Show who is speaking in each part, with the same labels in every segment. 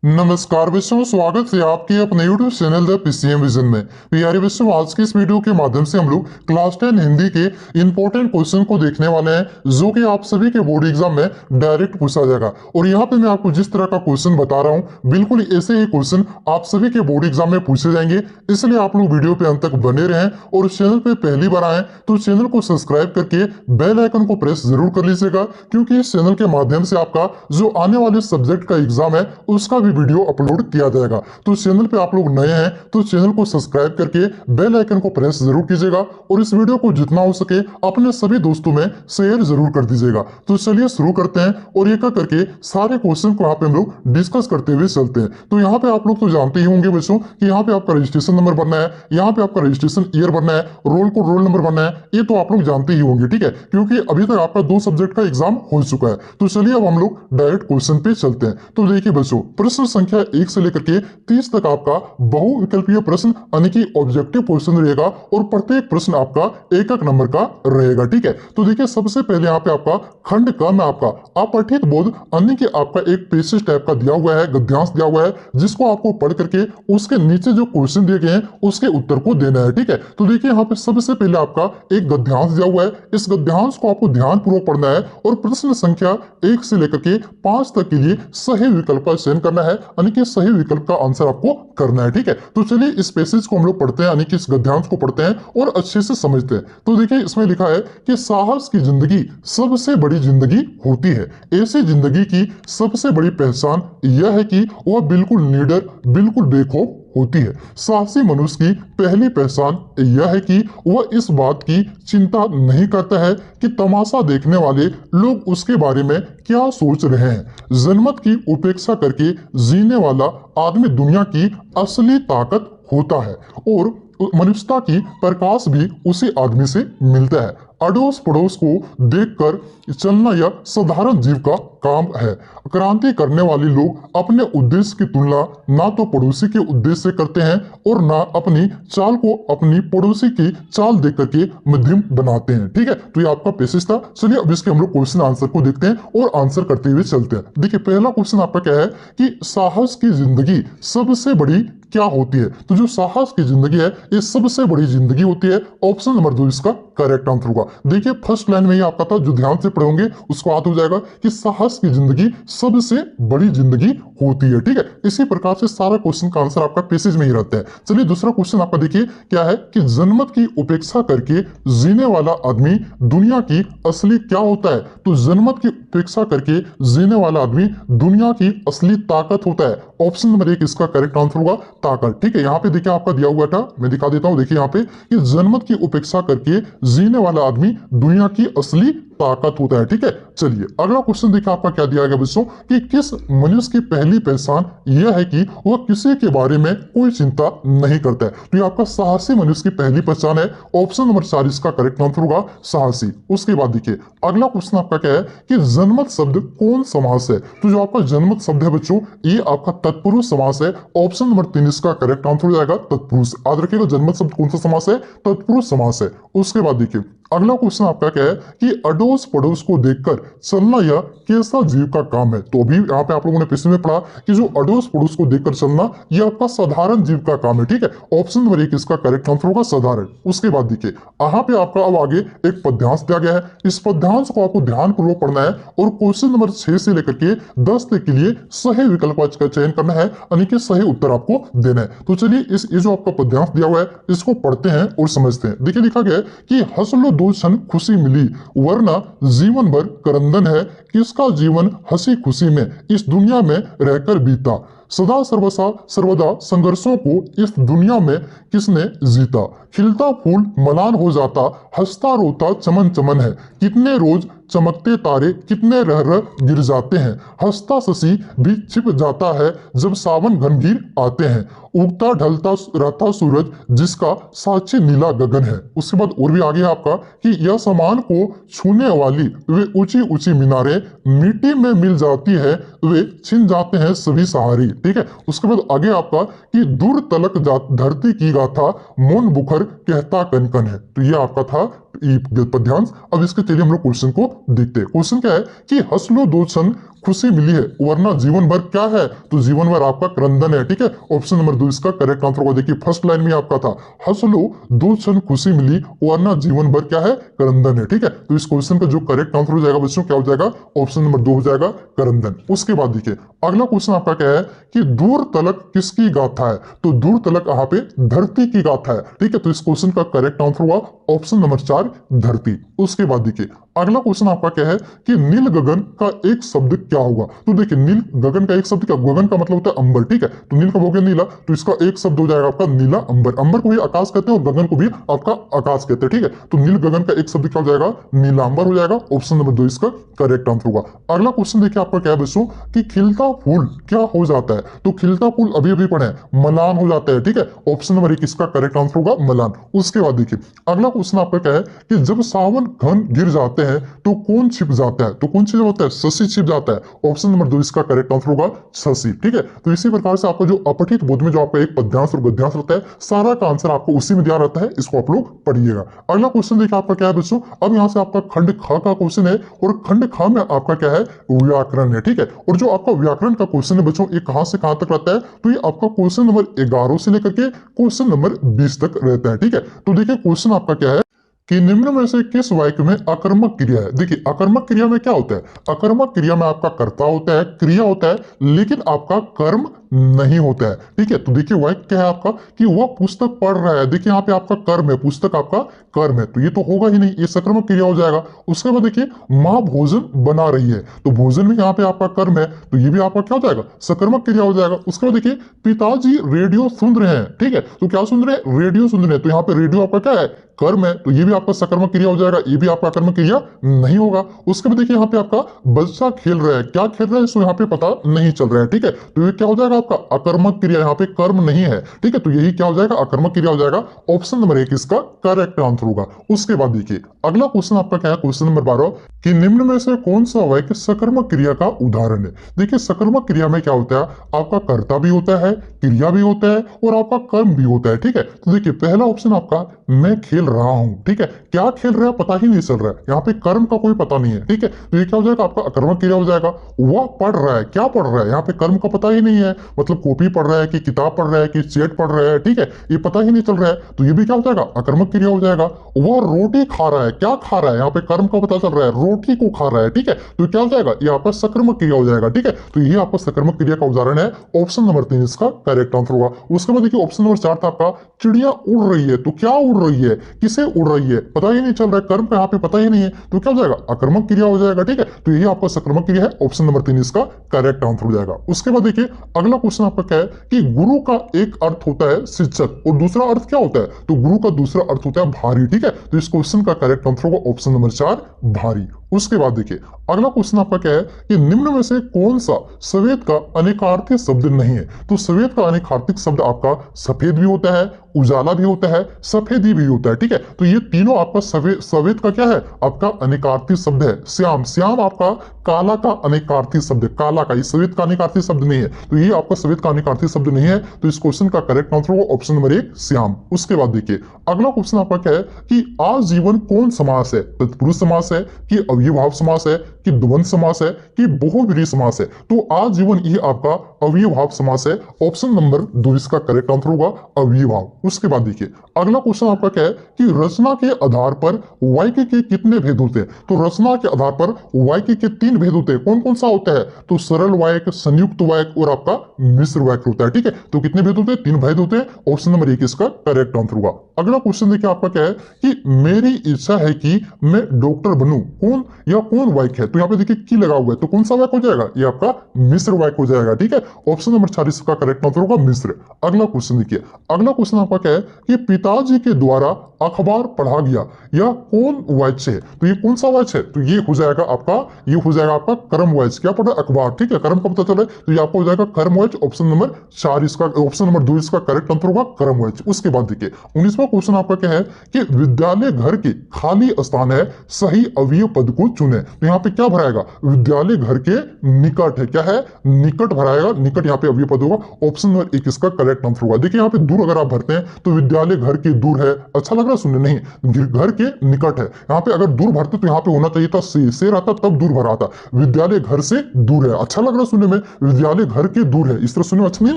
Speaker 1: नमस्कार विष्णु, स्वागत है आपके अपने YouTube channel the PCM vision में। प्यारे विष्णु, आज की इस वीडियो के माध्यम से हम लोग क्लास 10 हिंदी के इंपॉर्टेंट क्वेश्चन को देखने वाले हैं, जो कि आप सभी के बोर्ड एग्जाम में डायरेक्ट पूछा जाएगा। और यहाँ पे मैं आपको जिस तरह का क्वेश्चन बता रहा हूँ, बिल्कुल ऐसे ही क्वेश्चन आप सभी के बोर्ड एग्जाम में पूछे जाएंगे। इसलिए आप लोग वीडियो पे अंत तक बने रहें और चैनल पे पहली बार आए तो चैनल को सब्सक्राइब करके बेल आइकन को प्रेस जरूर कर लीजिएगा, क्योंकि इस चैनल के माध्यम से आपका जो आने वाले सब्जेक्ट का एग्जाम है उसका भी वीडियो अपलोड किया जाएगा। तो चैनल पे आप लोग नए हैं तो चैनल को सब्सक्राइब करके बेल आइकन को प्रेस जरूर कीजिएगा और इस वीडियो को जितना हो सके अपने सभी दोस्तों में शेयर जरूर कर दीजिएगा। तो चलिए शुरू करते हैं और एक एक करके सारे क्वेश्चन को यहाँ पे हम लोग डिस्कस करते हुए चलते हैं। तो यहाँ पे आप लोग तो जानते ही होंगे बच्चों कि यहाँ पे आपका रजिस्ट्रेशन नंबर भरना है, यहाँ पे आपका रजिस्ट्रेशन ईयर भरना है, रोल को रोल नंबर भरना है। ये तो आप लोग जानते ही होंगे, ठीक है, क्योंकि अभी तक आपका 2 सब्जेक्ट का एग्जाम हो चुका है। तो चलिए अब हम लोग डायरेक्ट क्वेश्चन पे चलते हैं। तो देखिए बच्चों, प्रश्न संख्या 1 से लेकर के 30 तक आपका बहुविकल्पीय प्रश्न यानी कि ऑब्जेक्टिव क्वेश्चन रहेगा और प्रत्येक प्रश्न आपका एक एक नंबर का रहेगा, ठीक है। तो देखिए सबसे पहले यहाँ पे आपका खंड क में आपका अपठित बोध यानी कि आपका एक पेसेज टाइप का दिया हुआ है, गद्यांश दिया हुआ है, जिसको आपको पढ़ करके उसके नीचे जो क्वेश्चन दिए गए हैं उसके उत्तर को देना है, ठीक है। तो देखिए यहाँ पे सबसे पहले आपका एक गद्यांश दिया हुआ है। इस गद्यांश को आपको ध्यानपूर्वक पढ़ना है और प्रश्न संख्या 1 से लेकर के 5 तक के लिए सही विकल्प का चयन करना है, यानी कि सही विकल्प का आंसर आपको करना है, ठीक है। तो चलिए इस पैसेज को हम लोग पढ़ते हैं, यानी कि इस गद्यांश को पढ़ते हैं और अच्छे से समझते हैं। तो देखिए इसमें लिखा है कि साहस की जिंदगी सबसे बड़ी जिंदगी होती है। ऐसी जिंदगी की सबसे बड़ी पहचान यह है कि वह बिल्कुल निडर, बिल्कुल बेखौफ होती है। साहसी मनुष्य की पहली पहचान यह है कि वह इस बात की चिंता नहीं करता है कि तमाशा देखने वाले लोग उसके बारे में क्या सोच रहे हैं। जनमत की उपेक्षा करके जीने वाला आदमी दुनिया की असली ताकत होता है और मनुष्यता की प्रकाश भी उसी आदमी से मिलता है। अड़ोस पड़ोस को देखकर चलना यह साधारण जीव का काम है। क्रांति करने वाले लोग अपने उद्देश्य की तुलना ना तो पड़ोसी के उद्देश्य से करते हैं और ना अपनी चाल को अपनी पड़ोसी की चाल देख करके मध्यम बनाते हैं, ठीक है। तो ये आपका पैसेज था। चलिए अब इसके हम लोग क्वेश्चन आंसर को देखते हैं और आंसर करते हुए चलते हैं। देखिए पहला क्वेश्चन आपका क्या है कि साहस की जिंदगी सबसे बड़ी क्या होती है। तो जो साहस की जिंदगी है ये सबसे बड़ी जिंदगी होती है। ऑप्शन नंबर 2 इसका करेक्ट आंसर होगा। देखिए फर्स्ट लाइन में ही आपका था, जो ध्यान से पढ़ोगे उसको याद हो जाएगा कि साहस की जिंदगी सबसे बड़ी जिंदगी होती है, ठीक है। इसी प्रकार से सारा क्वेश्चन का आंसर आपका पैसेज में ही रहता है। चलिए दूसरा क्वेश्चन आपका देखिए क्या है कि जनमत की उपेक्षा करके जीने वाला आदमी दुनिया की असली क्या होता है। तो जनमत की उपेक्षा करके जीने वाला आदमी दुनिया की असली ताकत होता है। ऑप्शन नंबर 1 इसका करेक्ट आंसर होगा, ताकत, ठीक है। यहाँ पे देखिए आपका दिया हुआ था, मैं दिखा देता हूँ। देखिए यहाँ पे कि जनमत की उपेक्षा करके जीने वाला आदमी दुनिया की असली ताकत होता है, ठीक है। चलिए अगला क्वेश्चन देखिए आपका क्या दिया गया बच्चों कि किस मनुष्य की पहली पहचान यह है कि वह किसी के बारे में कोई चिंता नहीं करता है। तो ये आपका साहसी मनुष्य की पहली पहचान है। ऑप्शन नंबर 4 इसका करेक्ट आंसर होगा, साहसी। उसके बाद देखिए अगला क्वेश्चन आपका क्या है कि जनमत शब्द कौन समास है। तो जो आपका जनमत शब्द है बच्चों ये आपका तत्पुरुष समास है। ऑप्शन नंबर 3 इसका करेक्ट आंसर हो जाएगा, तत्पुरुष। याद रखिएगा जनमत शब्द कौन सा समास है, तत्पुरुष समास है। उसके बाद देखिए अगला क्वेश्चन आपका क्या है कि अड़ोस पड़ोस को देखकर चलना यह कैसा जीव का काम है। तो अभी यहाँ पे आप लोगों ने पिछले में पढ़ा कि जो अड़ोस पड़ोस को देखकर चलना यह आपका साधारण जीव का काम है, ठीक है। ऑप्शन नंबर 1 इसका करेक्ट आंसर होगा, साधारण। उसके बाद देखिए यहाँ पे आपका अब आगे एक पद्यांश दिया गया है। इस पद्यांश को आपको ध्यानपूर्वक पढ़ना है और क्वेश्चन नंबर 6 से लेकर के 10 तक के लिए सही विकल्प का चयन करना है, यानी कि सही उत्तर आपको देना है। तो चलिए ये जो आपका पद्यांश दिया हुआ है इसको पढ़ते हैं और समझते हैं। देखिए लिखा गया है कि हंस लो 2 क्षण खुशी मिली वरना जीवन भर करंदन है, किसका जीवन हंसी खुशी में इस दुनिया में रहकर बीता। सदा सर्वदा संघर्षों को इस दुनिया में किसने जीता। खिलता फूल मलान हो जाता, हंसता रोता चमन चमन है, कितने रोज चमकते तारे कितने रह रह गिर जाते हैं। हंसता शशि भी छिप जाता है जब सावन घनघीर आते हैं। उगता ढलता रहता सूरज जिसका साक्षी नीला गगन है। उसके बाद और भी आगे है आपका कि यह समान को छूने वाली वे ऊंची ऊंची मीनारें मिट्टी में मिल जाती है, वे छिन जाते हैं सभी सहारे, ठीक है। उसके बाद आगे आपका कि दूर तलक धरती की गाथा मौन बुखर कहता कनकन है। तो ये आपका था पद्यांश। अब इसके चलिए हम लोग क्वेश्चन को देखते हैं। क्वेश्चन क्या है कि हंस लो 2 क्षण खुशी मिली है, वरना जीवन भर क्या है, तो जीवन भर आपका क्रंदन है। ठीक है, ऑप्शन नंबर 2 इसका करेक्ट आंसर होगा। देखिए फर्स्ट लाइन में आपका था, हंस लो 2 क्षण खुशी मिली, वरना जीवन भर क्या है, क्रंदन है। ठीक है, तो इस क्वेश्चन का जो करेक्ट आंसर हो जाएगा बच्चों क्या हो जाएगा, ऑप्शन नंबर 2 हो जाएगा, क्रंदन। उसके बाद देखिए अगला क्वेश्चन आपका क्या है कि दूर तलक किसकी गाथा है, तो दूर तलक यहाँ पे धरती की गाथा है। ठीक है, तो इस क्वेश्चन का करेक्ट आंसर हुआ ऑप्शन नंबर 4 धरती। उसके बाद देखिए अगला क्वेश्चन आपका क्या है कि नील गगन का एक शब्द क्या होगा, तो देखिए नील गगन का एक शब्द क्या, गगन का मतलब होता है अंबर। ठीक है, तो नील का हो गया नीला, तो इसका एक शब्द हो जाएगा आपका नीला अंबर। अंबर को भी आकाश कहते हैं और गगन को भी आपका आकाश कहते हैं। ठीक है, तो नील गगन का एक शब्द क्या हो जाएगा, नीला अंबर हो जाएगा। ऑप्शन नंबर 2 इसका करेक्ट आंसर होगा। अगला क्वेश्चन देखिए आपका क्या है बच्चों कि खिलता फूल क्या हो जाता है, तो खिलता फूल अभी अभी पढ़े मलान हो जाता है। ठीक है, ऑप्शन नंबर 1 इसका करेक्ट आंसर होगा मलान। उसके बाद देखिए अगला क्वेश्चन आपका क्या है कि जब सावन घन गिर जाते हैं तो कौन छिप जाता है, तो कौन छिप जाता है, शशि छिप जाता है। ऑप्शन नंबर 2 इसका करेक्ट आंसर होगा शशि। ठीक है, तो इसी प्रकार से आपका जो अपठित बोध में जो आपका एक पद्यांश और गद्यांश रहता है, सारा का आंसर आपको उसी में दिया रहता है, इसको आप लोग पढ़िएगा। अगला क्वेश्चन देखिए आपका क्या है बच्चों, अब यहाँ से आपका खंड ख का क्वेश्चन है और खंड ख में आपका क्या है, व्याकरण है। ठीक है, और जो आपका व्याकरण का क्वेश्चन है बच्चों ये कहां से कहां तक रहता है, तो ये आपका क्वेश्चन नंबर 11 से लेकर के क्वेश्चन नंबर 20 तक रहता है। ठीक है, तो देखिए क्वेश्चन आपका क्या है कि निम्न में से किस वाक्य में आकर्मक क्रिया है। देखिए आकर्मक क्रिया में क्या होता है, आकर्मक क्रिया में आपका कर्ता होता है, क्रिया होता है, लेकिन आपका कर्म नहीं होता है। ठीक है, तो देखिए वाक्य क्या है आपका कि वह पुस्तक पढ़ रहा है। देखिए यहाँ पे आपका कर्म है, पुस्तक आपका कर्म है, तो ये तो होगा ही नहीं, ये सकर्मक क्रिया हो जाएगा। उसके बाद देखिए माँ भोजन बना रही है, तो भोजन में यहाँ पे आपका कर्म है, तो ये भी आपका क्या हो जाएगा, सकर्मक क्रिया हो जाएगा। उसके बाद देखिए पिताजी रेडियो सुन रहे हैं। ठीक है, तो क्या सुन रहे हैं, रेडियो सुन रहे हैं, तो यहाँ पे रेडियो आपका क्या है, कर्म है, तो ये भी आपका सकर्मक क्रिया हो जाएगा, ये भी आपका कर्मक क्रिया नहीं होगा। उसके बाद देखिए यहाँ पे आपका बच्चा खेल रहा है, क्या खेल रहा है इसको यहाँ पे पता नहीं चल रहा है। ठीक है, तो ये क्या हो जाएगा आपका अकर्मक क्रिया, यहाँ पे कर्म नहीं है। ठीक है, तो यही क्या हो जाएगा, अकर्मक क्रिया हो जाएगा। ऑप्शन नंबर 1 इसका करेक्ट आंसर होगा। उसके बाद देखिए अगला क्वेश्चन आपका क्या है, क्वेश्चन नंबर 12 कि निम्न में से कौन सा वाक्य सकर्मक क्रिया का उदाहरण है। देखिए सकर्मक क्रिया में क्या होता है, आपका कर्ता भी होता है, क्रिया भी होता है और आपका कर्म भी होता है। ठीक है, तो देखिए पहला ऑप्शन आपका मैं खेल रहा हूं। ठीक है, क्या खेल रहा है पता ही नहीं चल रहा है, यहाँ पे कर्म का कोई पता नहीं है। ठीक है, तो ये क्या हो जाएगा आपका अकर्मक क्रिया हो जाएगा। वह पढ़ रहा है, क्या पढ़ रहा है, यहाँ पे कर्म का पता ही नहीं है, मतलब कॉपी पढ़ रहा है कि किताब पढ़ रहा है कि चैट पढ़ रहा है। ठीक है, ये पता ही नहीं चल रहा है, तो ये भी क्या हो जाएगा, अकर्मक क्रिया हो जाएगा। वह रोटी खा रहा है, क्या खा रहा है, यहाँ पे कर्म का पता चल रहा है, रोटी को खा रहा है। ठीक है, तो क्या हो जाएगा, ये आपका सकर्मक क्रिया हो जाएगा। ठीक है, तो ये आपका सकर्मक क्रिया का उदाहरण है। ऑप्शन नंबर 3 इसका करेक्ट आंसर होगा। उसके बाद देखिए ऑप्शन नंबर 4 था आपका चिड़िया उड़ रही है, तो क्या उड़ रही है, किसे उड़ रही है, पता ही नहीं चल रहा है, कर्म का यहाँ पे पता ही नहीं है, तो क्या हो जाएगा, अकर्मक क्रिया हो जाएगा। ठीक है, तो यही आपका सकर्मक क्रिया है। ऑप्शन नंबर 3 इसका करेक्ट आंसर हो जाएगा। उसके बाद देखिए अगला क्वेश्चन आपका क्या है कि गुरु का एक अर्थ होता है शिक्षक और दूसरा अर्थ क्या होता है, तो गुरु का दूसरा अर्थ होता है भारी। ठीक है, तो इस क्वेश्चन का करेक्ट आंसर होगा ऑप्शन नंबर 4 भारी। उसके बाद देखिए अगला क्वेश्चन आपका क्या है कि निम्न में से कौन सा सफेद का अनेकार्थी शब्द नहीं है, तो सफेद का अनेकार्थिक शब्द आपका सफेद भी होता है, उजाला भी होता है, सफेदी भी होता है। ठीक है, तो ये तीनों आपका सफेद का क्या है, आपका अनेकार्थी शब्द है। श्याम, श्याम आपका काला का अनेकार्थी शब्द है, काला का, ये सफेद का अनेकार्थी शब्द नहीं है, तो ये आपका सफेद का अनेकार्थी शब्द नहीं है, तो इस क्वेश्चन का करेक्ट आंसर होगा ऑप्शन नंबर 1 श्याम। उसके बाद देखिए अगला क्वेश्चन आपका क्या है कि आजीवन कौन समास है, तत्पुरुष समास है कि अव्ययभाव समास है कि द्वंद्व समास है कि बहुव्रीहि समास है, तो आजीवन ये आपका अव्ययभाव समास है। ऑप्शन नंबर 2 इसका करेक्ट आंसर होगा अव्ययभाव। उसके बाद देखिए अगला क्वेश्चन आपका क्या है कि रचना के आधार पर वाक्य के कितने भेद होते हैं, तो रचना के आधार पर वाक्य के 3 भेद होते हैं। कौन कौन सा होता है, तो सरल वाक्य, संयुक्त वाक्य और आपका मिश्र वाक्य होता है। ठीक है, तो कितने भेद होते हैं, 3 भेद होते हैं। ऑप्शन नंबर 1 इसका करेक्ट आंसर होगा। अगला क्वेश्चन देखिए आपका क्या है कि मेरी इच्छा है कि मैं डॉक्टर बनूं, कौन या कौन वाक्य है, तो यहाँ पे देखिए की लगा हुआ है, तो कौन सा वाक्य हो जाएगा, ये आपका मिश्र वाक्य हो जाएगा। ठीक है, ऑप्शन नंबर 4 इसका करेक्ट आंसर होगा मिश्र। अगला क्वेश्चन देखिए, अगला क्वेश्चन आपका क्या है कि पिताजी के द्वारा अखबार पढ़ा गया या कौन वाच्य है, तो ये कौन सा वाच्य है, तो ये हो जाएगा आपका, ये हो जाएगा आपका कर्म वाच्य। क्या पढ़ा, अखबार। ठीक है, कर्म का पता चला है, तो ये आपका हो जाएगा कर्म वाच्य। ऑप्शन नंबर 4 इसका, ऑप्शन नंबर 2 इसका करेक्ट आंसर होगा कर्म वाच्य। उसके बाद देखिए 19वां क्वेश्चन आपका क्या है कि विद्यालय घर के खाली स्थान है, सही अवयव पद को चुने, तो यहाँ पे क्या भराएगा, विद्यालय घर के निकट है, क्या है, निकट भराएगा, निकट यहाँ पे अवयव पद होगा। ऑप्शन नंबर 1 इसका करेक्ट आंसर होगा। देखिए यहाँ पे दूर अगर आप भरते हैं हैं तो विद्यालय घर के दूर है, अच्छा लग रहा है सुनने? नहीं, घर के निकट है। यहाँ पे अगर दूर भरते तो यहाँ पे होना चाहिए था से रहता तब दूर भरा था। विद्यालय घर से दूर है, अच्छा लग रहा है सुनने में? विद्यालय घर के दूर है, इस तरह सुनने में अच्छा नहीं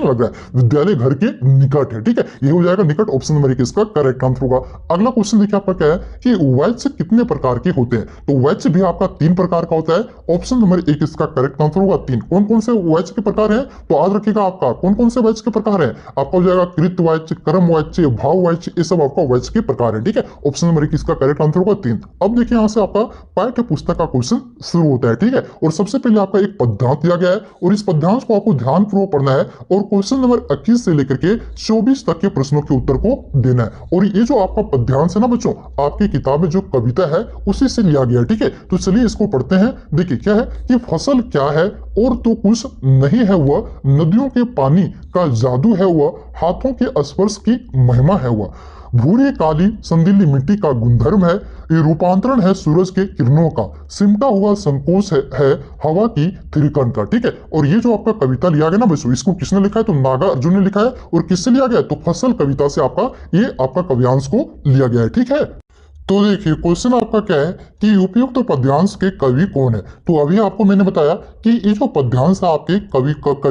Speaker 1: लग रहा है? विद्यालय घर के निकट है, ठीक है, ये हो जाएगा निकट, ऑप्शन नंबर 1 इसका करेक्ट आंसर होगा। अगला क्वेश्चन देखिए आपका क्या है कि वैच्य कितने प्रकार के होते हैं? तो वैच्य भी आपका 3 प्रकार का होता है, ऑप्शन नंबर 1 इसका करेक्ट आंसर होगा 3। कौन कौन से वैच्य के प्रकार हैं? तो याद रखिएगा आपका कौन कौन से वैच्य के प्रकार हैं, आपका हो जाएगा कृत वाच्य, कर्म वाच्य, भाव वाच्य, ये सब आपका वैच्य के प्रकार है, ठीक है, ऑप्शन नंबर 1 इसका करेक्ट आंसर होगा 3। अब देखिए यहां से आपका पाठ्य पुस्तक का क्वेश्चन शुरू होता है, ठीक है, और सबसे पहले आपका एक पद्यांश दिया गया है और इस पद्यांश को आपको ध्यानपूर्वक पढ़ना है और क्वेश्चन नंबर 21 से लेकर के 24 तक के प्रश्नों के उत्तर को देना है। और ये जो आपका पद्यांश है ना बच्चों, आपकी किताब में जो कविता है उसी से लिया गया है, ठीक है, तो चलिए इसको पढ़ते हैं। देखिए क्या है कि फसल क्या है और तो कुछ नहीं है वह, नदियों के पानी का जादू है वह, हाथों के स्पर्श की महिमा है वह, भूरी काली संदीली मिट्टी का गुणधर्म है, ये रूपांतरण है सूरज के किरणों का, सिमटा हुआ संकोच है हवा की थिरकन का, ठीक है। और ये जो आपका कविता लिया गया ना बच्चों, इसको किसने लिखा है? तो नागा अर्जुन ने लिखा है। और किससे लिया गया है? तो फसल कविता से आपका ये आपका कव्यांश को लिया गया है, ठीक है। तो देखिए क्वेश्चन आपका क्या है कि उपयुक्त तो पद्यांश के कवि कौन है? तो अभी आपको मैंने बताया कि ये जो पद्यांश है आपके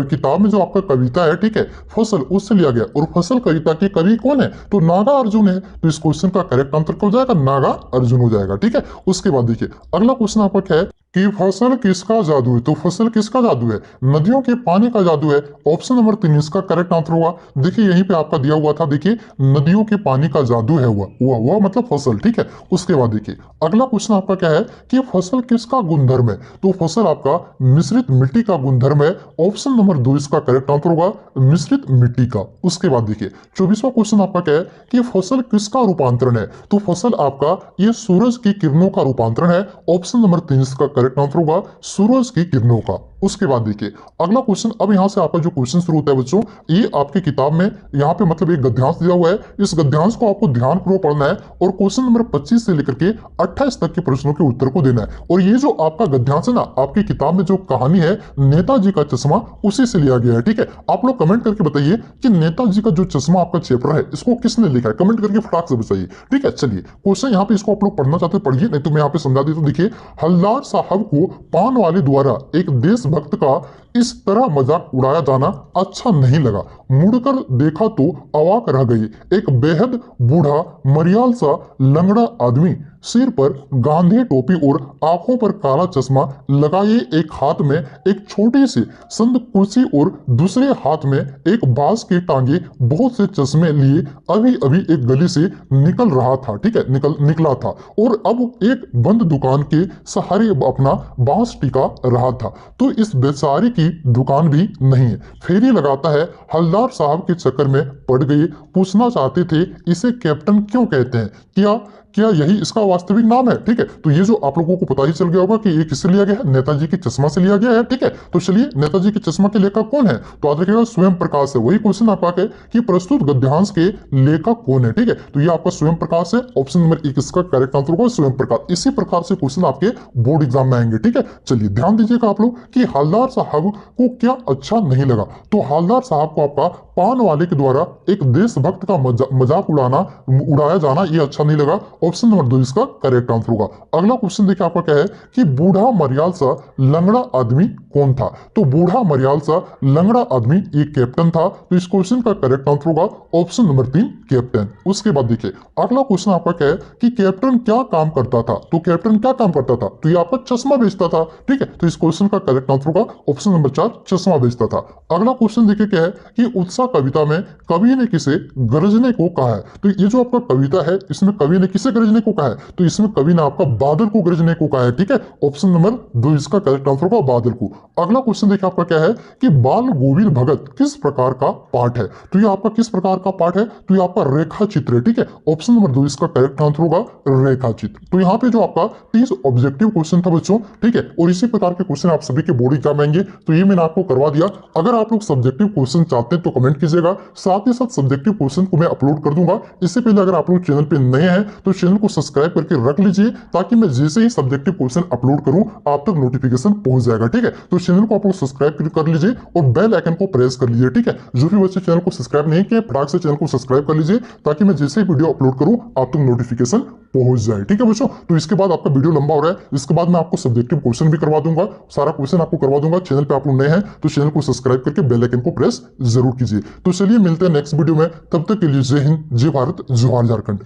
Speaker 1: किताब में जो आपका कविता है, ठीक है, फसल उससे लिया गया, और फसल कविता के कवि कौन है? तो नागा अर्जुन है। तो इस क्वेश्चन का करेक्ट आंसर क्या हो जाएगा? नागा अर्जुन हो जाएगा, ठीक है। उसके बाद देखिए अगला क्वेश्चन आपका क्या है कि फसल किसका जादू है? तो फसल किसका जादू है? नदियों के पानी का जादू है, ऑप्शन नंबर 3 इसका करेक्ट आंसर होगा। देखिए यहीं पे आपका दिया हुआ था, देखिए नदियों के पानी का जादू है हुआ मतलब फसल, ठीक है। उसके बाद देखिए अगला क्वेश्चन आपका क्या है कि फसल किसका गुणधर्म है? तो फसल आपका मिश्रित मिट्टी का गुणधर्म है, ऑप्शन नंबर 2 इसका करेक्ट आंसर होगा, मिश्रित मिट्टी का। उसके बाद देखिए 24वां क्वेश्चन आपका क्या है कि फसल किसका रूपांतरण है? तो फसल आपका ये सूरज की किरणों का रूपांतरण है, ऑप्शन नंबर 3 इसका करेक्ट आंसर होगा, सूरज की किरणों का। उसके बाद देखिए अगला क्वेश्चन, अब यहां से आपका जो क्वेश्चन शुरू होता है बच्चों, ये आपकी किताब में यहाँ पे मतलब एक गद्यांश दिया हुआ है, इस गद्यांश को आपको ध्यानपूर्वक पढ़ना है और क्वेश्चन नंबर 25 से लेकर के 28 तक के प्रश्नों के उत्तर को देना है। और ये जो आपका गद्यांश है ना, आपकी किताब में जो कहानी है नेताजी का चश्मा, उसी से लिया गया है, ठीक है। आप लोग कमेंट करके बताइए कि नेताजी का जो चश्मा आपका चैप्टर है इसको किसने लिखा है, कमेंट करके फटाक से बताइए, ठीक है। चलिए क्वेश्चन यहाँ पे इसको आप लोग पढ़ना चाहते पढ़िए, नहीं तो मैं यहाँ पे समझा देता हूं। देखिए हल्दार साहब को पान वाले द्वारा एक देशभक्त का इस तरह मजाक उड़ाया जाना अच्छा नहीं लगा, मुड़कर देखा तो अवाक रह गई। एक बेहद बूढ़ा मरियाल सा लंगड़ा आदमी, सिर पर गांधी टोपी और आंखों पर काला चश्मा लगाए, एक हाथ में एक छोटी सी संद कुर्सी और दूसरे हाथ में एक बांस के टांगे बहुत से चश्मे लिए अभी अभी एक गली से निकल रहा था, ठीक है, निकला था और अब एक बंद दुकान के सहारे अपना बांस टिका रहा था। तो इस बेचारे की दुकान भी नहीं है, फेरी लगाता है, हलदार साहब के चक्कर में पड़ गए, पूछना चाहते थे इसे कैप्टन क्यों कहते हैं, क्या यही इसका वास्तविक नाम है, ठीक है। तो ये जो आप लोगों को पता ही चल गया होगा कि ये किससे लिया गया है, नेताजी के चश्मा से लिया गया है, ठीक है। तो चलिए नेताजी के चश्मा के लेखक कौन है? तो याद रखिएगा स्वयं प्रकाश है। वही क्वेश्चन आपका है कि प्रस्तुत गद्यांश के लेखक कौन है, ठीक है। तो ये आपका स्वयं प्रकाश है, ऑप्शन नंबर 1 इसका करेक्ट आंसर होगा स्वयं प्रकाश। इसी प्रकार से क्वेश्चन आपके बोर्ड एग्जाम में आएंगे, ठीक है। चलिए ध्यान दीजिएगा आप लोग कि हलदार साहब को क्या अच्छा नहीं लगा। तो हलदार साहब को आपका पान वाले के द्वारा एक देशभक्त का मजाक उड़ाया जाना ये अच्छा नहीं लगा, ऑप्शन नंबर 2 इसका करेक्ट आंसर होगा। अगला क्वेश्चन देखिए आपका क्या है कि बूढ़ा मरियाल सा लंगड़ा आदमी कौन था? तो बूढ़ा मरियाल सा लंगड़ा आदमी एक कैप्टन था। तो इस क्वेश्चन का करेक्ट आंसर होगा ऑप्शन नंबर 3 कैप्टन। उसके बाद देखिए अगला क्वेश्चन आपका क्या है कि कैप्टन क्या काम करता था? तो कैप्टन क्या काम करता था? तो ये आपका चश्मा बेचता था, ठीक है। तो इस क्वेश्चन का करेक्ट आंसर होगा ऑप्शन नंबर 4 चश्मा बेचता था। अगला क्वेश्चन देखिए क्या है कि उत्साह कविता में कवि ने किसे गरजने को कहा है? तो ये जो आपका कविता है इसमें कवि ने किसे गरजने को कहा है? तो इसमें कवि ने आपका बादल को गरजने को कहा है, ठीक है। ऑप्शन नंबर 2 इसका करेक्ट आंसर होगा बादल को। अगला क्वेश्चन देखिए आपका क्या है कि बाल गोविंद भगत किस प्रकार का पाठ है? तो ये आपका किस प्रकार का पाठ है? तो ये आपका रेखा चित्र है, ठीक है। ऑप्शन नंबर 2 इसका करेक्ट आंसर होगा रेखा चित्र। तो यहाँ पे जो आपका 30 ऑब्जेक्टिव क्वेश्चन था बच्चों, ठीक है, और इसी प्रकार के क्वेश्चन आप सभी के बोर्ड एग्जाम आएंगे। तो ये मैंने आपको करवा दिया। अगर आप लोग सब्जेक्टिव क्वेश्चन चाहते हैं तो कमेंट कीजिएगा, साथ ही साथ सब्जेक्टिव क्वेश्चन को मैं अपलोड कर दूंगा। इससे पहले अगर आप लोग चैनल पे नए हैं तो चैनल को सब्सक्राइब करके रख लीजिए, ताकि मैं जैसे ही सब्जेक्टिव क्वेश्चन अपलोड करूं आप तक नोटिफिकेशन पहुंच जाएगा। ठीक है, तो चैनल को आप लोग सब्सक्राइब कर लीजिए और बेल आइकन को प्रेस कर लीजिए। ठीक है, जो भी बच्चे चैनल को सब्सक्राइब नहीं किए फटाक से चैनल को सब्सक्राइब कर लीजिए, ताकि मैं जैसे ही वीडियो अपलोड करूं आप तक नोटिफिकेशन पहुंच जाए। ठीक है बच्चों, तो इसके बाद आपका वीडियो लंबा हो रहा है, इसके बाद मैं आपको सब्जेक्टिव क्वेश्चन भी करवा दूंगा, सारा क्वेश्चन आपको करवा दूंगा। चैनल पे आप लोग नए हैं तो चैनल को सब्सक्राइब करके बेल आइकन को प्रेस जरूर कीजिए। तो चलिए मिलते हैं नेक्स्ट वीडियो में, तब तक के लिए जय हिंद, जय भारत, जोहार झारखंड।